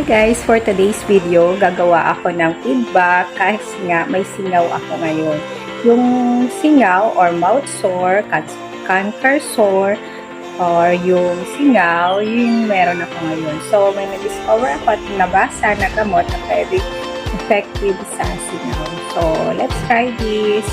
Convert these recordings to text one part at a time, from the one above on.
Guys, for today's video, gagawa ako ng feedback kasi nga may singaw ako ngayon. Yung singaw or mouth sore, canker sore, or yung singaw, yung meron ako ngayon. So, may na-discover ako at nabasa na gamot na pwede effective sa singaw. So, let's try this.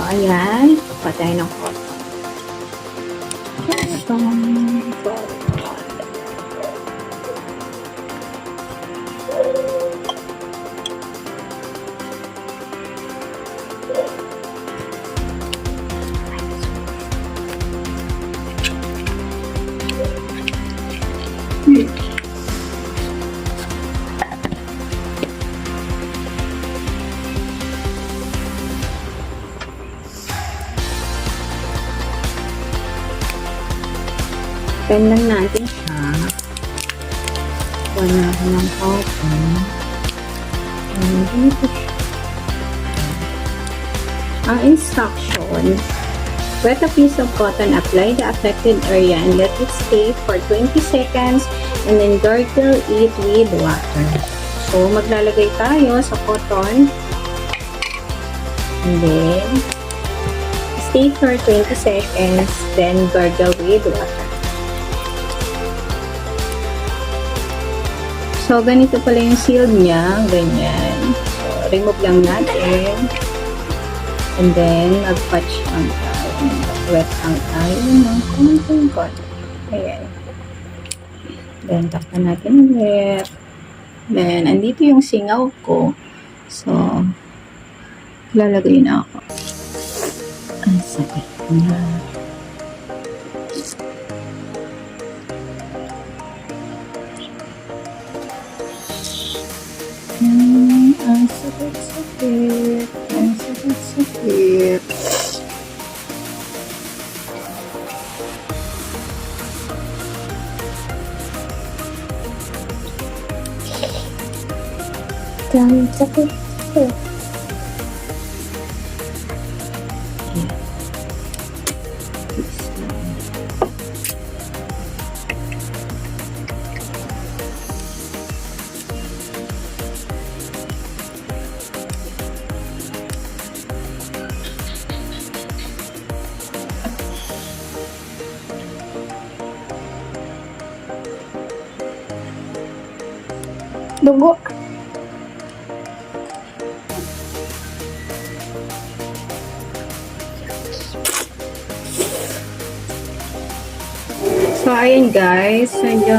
So, ayan. Patay ng cotton. Pen lang natin siya. Kuha na ako ng cotton. Dito siya. Ang instruction, wet a piece of cotton, apply the affected area and let it stay for 20 seconds and then gargle it with water. So, maglalagay tayo sa cotton and then stay for 20 seconds then gargle with water. So, ganito pala yung seal niya. Ganyan. So, remove lang natin. And then, mag-patch ang tayo. Wet ang tayo ng konting-konti. Ayan. Then, takpan natin ulit. Then, andito yung singaw ko. So, lalagay na ako. Ang sakit na. Ang sakit-sakit. Ang sakit-sakit. Ang sakit-sakit. Dugo. So, ayun guys. Medyo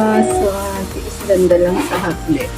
tiis ganda lang sa haplet.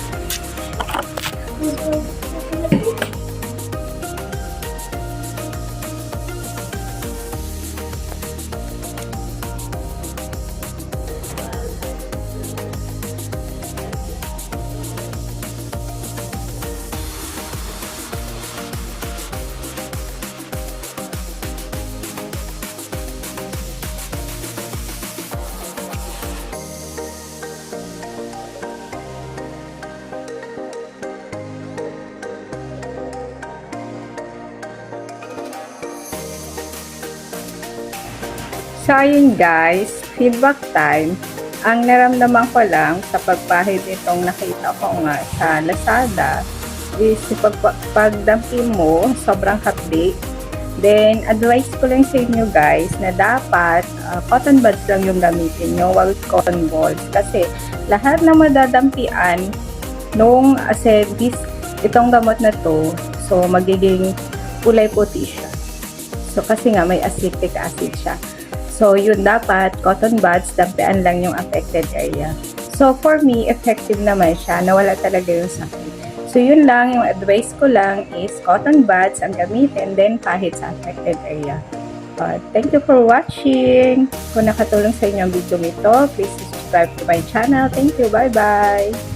So, ayun guys, feedback time. Ang naramdaman ko lang sa pagpahid itong nakita ko nga sa Lazada is pagdampi mo, sobrang hapdi. Then, advice ko lang sa inyo guys na dapat cotton buds lang yung gamitin nyo, wag cotton balls. Kasi lahat na madadampian nung itong gamot na to, so magiging kulay puti siya. So, kasi nga may acetic acid siya. So, yun dapat, cotton buds, dampian lang yung affected area. So, for me, effective naman siya. Nawala talaga yung sakit. So yun lang, yung advice ko lang is cotton buds ang gamitin, then pahid sa affected area. Thank you for watching. Kung nakatulong sa inyo ang video nito, please subscribe to my channel. Thank you. Bye-bye.